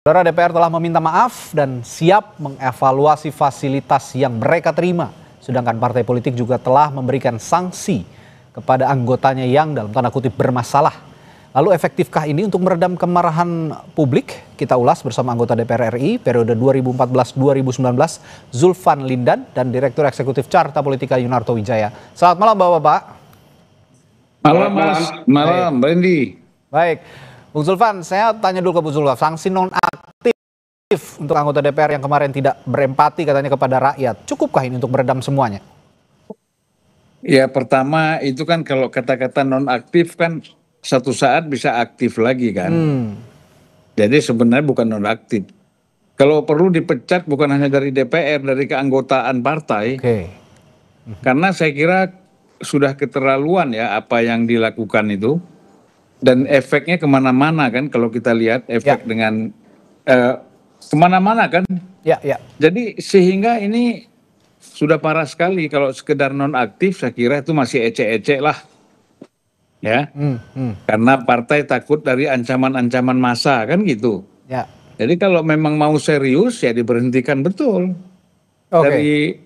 Saudara, DPR telah meminta maaf dan siap mengevaluasi fasilitas yang mereka terima. Sedangkan partai politik juga telah memberikan sanksi kepada anggotanya yang dalam tanda kutip bermasalah. Lalu efektifkah ini untuk meredam kemarahan publik? Kita ulas bersama anggota DPR RI periode 2014-2019 Zulfan Lindan dan Direktur Eksekutif Carta Politika Yunarto Wijaya. Selamat malam Bapak-Bapak. Malam Mas, malam Randy. Baik, Bung Zulfan, saya tanya dulu ke Bung Zulfan, sanksi nonaktif untuk anggota DPR yang kemarin tidak berempati katanya kepada rakyat, cukupkah ini untuk meredam semuanya? Ya pertama itu kan kalau kata-kata nonaktif kan satu saat bisa aktif lagi kan. Jadi sebenarnya bukan nonaktif. Kalau perlu dipecat bukan hanya dari DPR, dari keanggotaan partai. Karena saya kira sudah keterlaluan ya apa yang dilakukan itu. Dan efeknya kemana-mana kan kalau kita lihat efek dengan kemana-mana kan. Jadi sehingga ini sudah parah sekali. Kalau sekedar nonaktif saya kira itu masih ecek-ecek lah. Ya, karena partai takut dari ancaman-ancaman massa kan gitu. Jadi kalau memang mau serius ya diberhentikan betul. Dari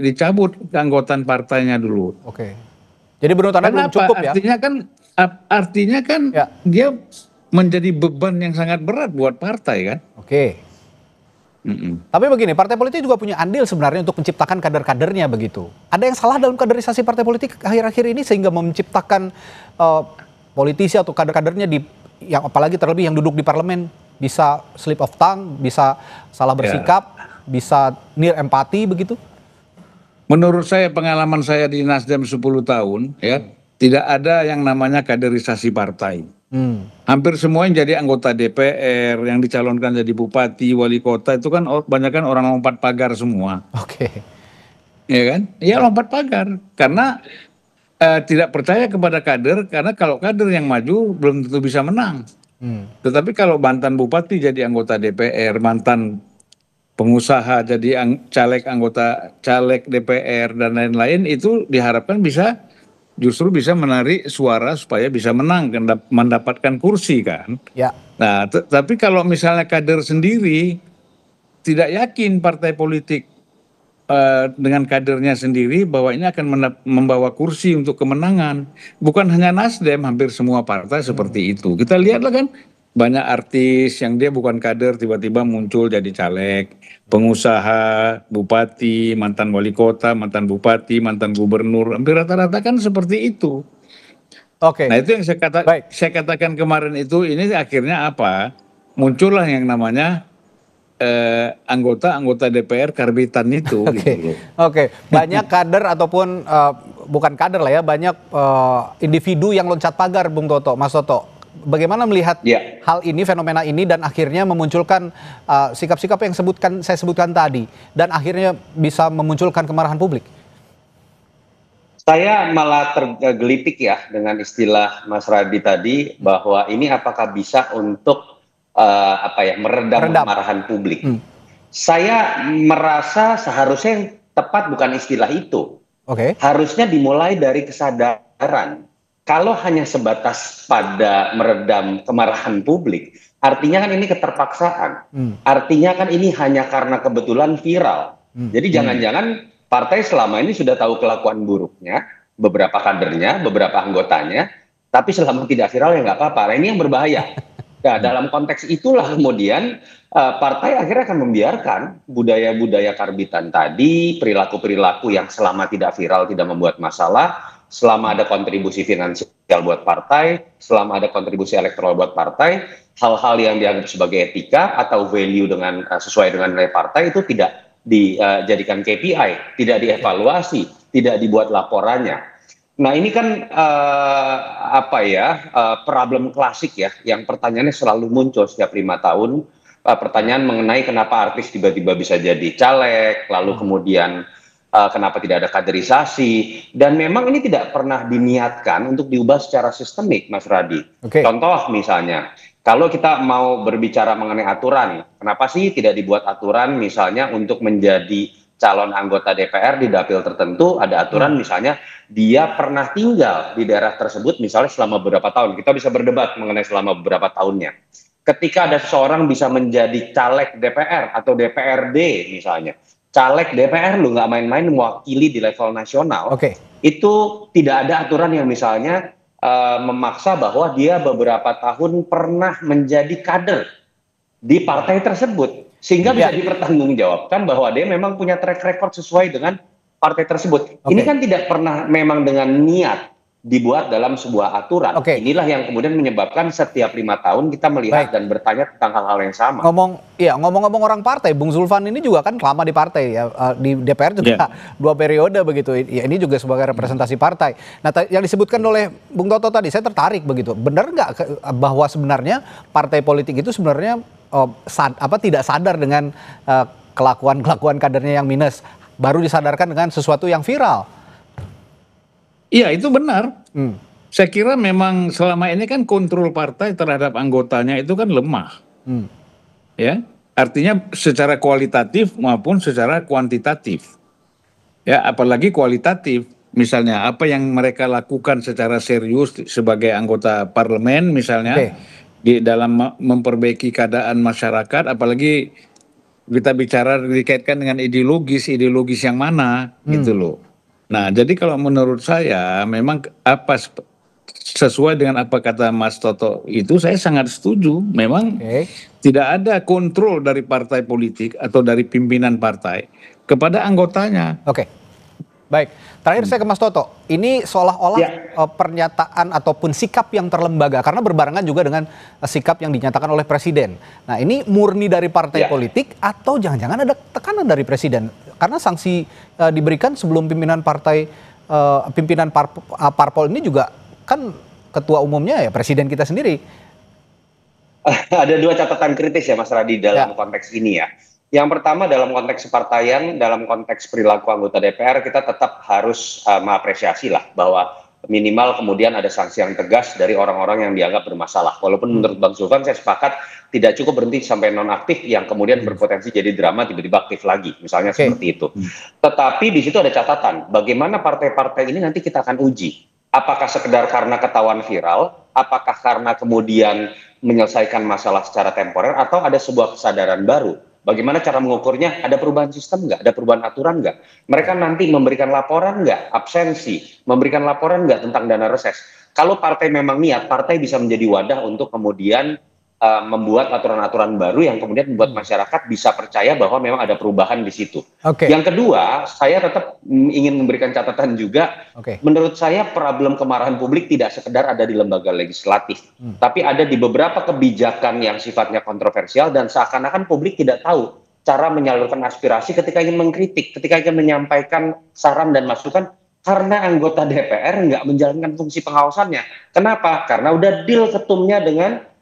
dicabut keanggotaan partainya dulu. Jadi menurut Anda belum cukup ya? Artinya kan dia menjadi beban yang sangat berat buat partai kan. Tapi begini, partai politik juga punya andil sebenarnya untuk menciptakan kader-kadernya begitu. Ada yang salah dalam kaderisasi partai politik akhir-akhir ini sehingga menciptakan politisi atau kader-kadernya yang apalagi terlebih yang duduk di parlemen bisa slip of tongue, bisa salah bersikap, bisa near empati begitu? Menurut saya, pengalaman saya di Nasdem 10 tahun ya, tidak ada yang namanya kaderisasi partai. Hampir semua yang jadi anggota DPR, yang dicalonkan jadi bupati, wali kota itu kan kebanyakan orang lompat pagar semua. Ya kan? Ya lompat pagar karena tidak percaya kepada kader, karena kalau kader yang maju belum tentu bisa menang. Tetapi kalau mantan bupati jadi anggota DPR, mantan pengusaha jadi caleg DPR dan lain-lain, itu diharapkan justru bisa menarik suara supaya bisa menang, mendapatkan kursi kan. Nah, tapi kalau misalnya kader sendiri tidak yakin partai politik dengan kadernya sendiri bahwa ini akan membawa kursi untuk kemenangan. Bukan hanya Nasdem, hampir semua partai seperti itu. Kita lihatlah kan, banyak artis yang dia bukan kader tiba-tiba muncul jadi caleg, pengusaha, bupati, mantan wali kota, mantan bupati, mantan gubernur, hampir rata-rata kan seperti itu. Nah itu yang saya katakan kemarin itu, ini akhirnya apa? Muncullah yang namanya anggota DPR karbitan itu. Banyak kader ataupun bukan kader lah ya, banyak individu yang loncat pagar, Bung Toto, Mas Toto. Bagaimana melihat hal ini, fenomena ini, dan akhirnya memunculkan sikap-sikap yang saya sebutkan tadi, dan akhirnya bisa memunculkan kemarahan publik? Saya malah tergelitik ya dengan istilah Mas Radi tadi, bahwa ini apakah bisa untuk meredam kemarahan publik. Saya merasa seharusnya yang tepat bukan istilah itu. Harusnya dimulai dari kesadaran. Kalau hanya sebatas pada meredam kemarahan publik, artinya kan ini keterpaksaan. Artinya kan ini hanya karena kebetulan viral. Jadi jangan-jangan partai selama ini sudah tahu kelakuan buruknya beberapa kadernya, beberapa anggotanya, tapi selama tidak viral ya nggak apa-apa. Nah, ini yang berbahaya. Nah, dalam konteks itulah kemudian partai akhirnya akan membiarkan budaya-budaya karbitan tadi, perilaku-perilaku yang selama tidak viral tidak membuat masalah, selama ada kontribusi finansial buat partai, selama ada kontribusi elektoral buat partai, hal-hal yang dianggap sebagai etika atau value sesuai dengan nilai partai itu tidak dijadikan KPI, tidak dievaluasi, tidak dibuat laporannya. Nah ini kan problem klasik ya, yang pertanyaannya selalu muncul setiap 5 tahun, pertanyaan mengenai kenapa artis tiba-tiba bisa jadi caleg, lalu kemudian kenapa tidak ada kaderisasi, dan memang ini tidak pernah diniatkan untuk diubah secara sistemik, Mas Radi. Contoh misalnya, kalau kita mau berbicara mengenai aturan, kenapa sih tidak dibuat aturan misalnya untuk menjadi calon anggota DPR di dapil tertentu, ada aturan misalnya dia pernah tinggal di daerah tersebut misalnya selama beberapa tahun. Kita bisa berdebat mengenai selama beberapa tahunnya. ketika ada seseorang bisa menjadi caleg DPR atau DPRD misalnya, caleg DPR lu nggak main-main mewakili di level nasional, itu tidak ada aturan yang misalnya memaksa bahwa dia beberapa tahun pernah menjadi kader di partai tersebut, sehingga bisa dipertanggungjawabkan bahwa dia memang punya track record sesuai dengan partai tersebut. Ini kan tidak pernah memang dengan niat dibuat dalam sebuah aturan. Inilah yang kemudian menyebabkan setiap 5 tahun kita melihat dan bertanya tentang hal-hal yang sama. Ngomong-ngomong orang partai, Bung Zulfan ini juga kan lama di partai ya, di DPR juga 2 periode begitu. Ya, ini juga sebagai representasi partai. Nah, yang disebutkan oleh Bung Toto tadi, saya tertarik begitu. Benar nggak bahwa sebenarnya partai politik itu sebenarnya tidak sadar dengan kelakuan kadernya yang minus, baru disadarkan dengan sesuatu yang viral? Iya, itu benar. Saya kira memang selama ini kan kontrol partai terhadap anggotanya itu kan lemah. Ya, artinya secara kualitatif maupun secara kuantitatif. Ya, apalagi kualitatif. Misalnya apa yang mereka lakukan secara serius sebagai anggota parlemen misalnya di dalam memperbaiki keadaan masyarakat, apalagi kita bicara dikaitkan dengan ideologis yang mana gitu loh. Nah, jadi kalau menurut saya memang sesuai dengan apa kata Mas Toto itu, saya sangat setuju. Memang tidak ada kontrol dari partai politik atau dari pimpinan partai kepada anggotanya. Baik, terakhir saya ke Mas Toto. Ini seolah-olah pernyataan ataupun sikap yang terlembaga, karena berbarengan juga dengan sikap yang dinyatakan oleh Presiden. Nah, ini murni dari partai politik atau jangan-jangan ada tekanan dari Presiden? Karena sanksi diberikan sebelum pimpinan parpol ini juga kan ketua umumnya ya Presiden kita sendiri. Ada 2 catatan kritis ya Mas Radi dalam konteks ini ya. Yang pertama dalam konteks kepartaian, dalam konteks perilaku anggota DPR, kita tetap harus mengapresiasi lah bahwa minimal kemudian ada sanksi yang tegas dari orang-orang yang dianggap bermasalah. Walaupun menurut Bang Zulfan saya sepakat tidak cukup berhenti sampai nonaktif yang kemudian berpotensi jadi drama tiba-tiba aktif lagi, misalnya seperti itu. Tetapi di situ ada catatan, bagaimana partai-partai ini nanti kita akan uji. Apakah sekedar karena ketahuan viral, apakah karena kemudian menyelesaikan masalah secara temporer, atau ada sebuah kesadaran baru. Bagaimana cara mengukurnya? Ada perubahan sistem nggak? Ada perubahan aturan nggak? Mereka nanti memberikan laporan nggak? Absensi, memberikan laporan nggak tentang dana reses? Kalau partai memang niat, partai bisa menjadi wadah untuk kemudian membuat aturan-aturan baru yang kemudian membuat masyarakat bisa percaya bahwa memang ada perubahan di situ. Yang kedua, saya tetap ingin memberikan catatan juga. Menurut saya problem kemarahan publik tidak sekedar ada di lembaga legislatif, tapi ada di beberapa kebijakan yang sifatnya kontroversial dan seakan-akan publik tidak tahu cara menyalurkan aspirasi ketika ingin mengkritik, ketika ingin menyampaikan saran dan masukan. Karena anggota DPR nggak menjalankan fungsi pengawasannya. Kenapa? Karena udah deal ketumnya dengan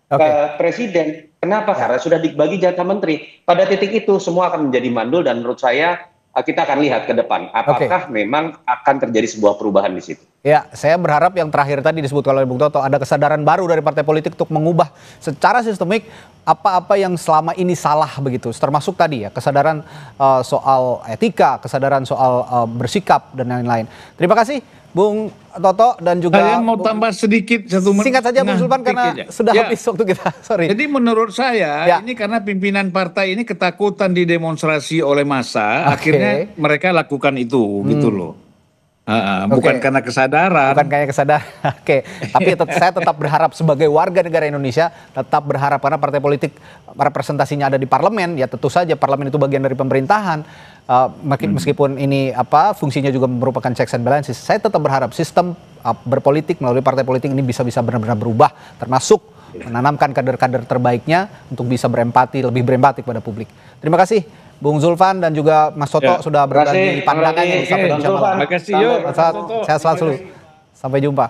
Presiden. Kenapa? Karena sudah dibagi jatah menteri. Pada titik itu semua akan menjadi mandul dan menurut saya kita akan lihat ke depan apakah memang akan terjadi sebuah perubahan di situ. Ya, saya berharap yang terakhir tadi disebutkan oleh Bung Toto, ada kesadaran baru dari partai politik untuk mengubah secara sistemik apa-apa yang selama ini salah begitu. Termasuk tadi ya, kesadaran soal etika, kesadaran soal bersikap dan lain-lain. Terima kasih Bung Toto dan juga saya mau tambah sedikit satu menit. Singkat saja Bung Zulfan karena sudah habis waktu kita. Sorry. Jadi menurut saya ini karena pimpinan partai ini ketakutan didemonstrasi oleh massa, akhirnya mereka lakukan itu gitu loh. Bukan karena kesadaran. Bukan karena kesadaran. Tapi saya tetap berharap sebagai warga negara Indonesia, tetap berharap karena partai politik representasinya ada di parlemen, ya tentu saja parlemen itu bagian dari pemerintahan. Meskipun ini fungsinya juga merupakan checks and balances, saya tetap berharap sistem berpolitik melalui partai politik ini bisa benar-benar berubah, termasuk menanamkan kader-kader terbaiknya untuk bisa lebih berempati kepada publik. Terima kasih Bung Zulfan dan juga Mas Toto sudah berbagi pandangannya di Sapa Indonesia Malam. Terima kasih. Sehat selalu. Sampai jumpa.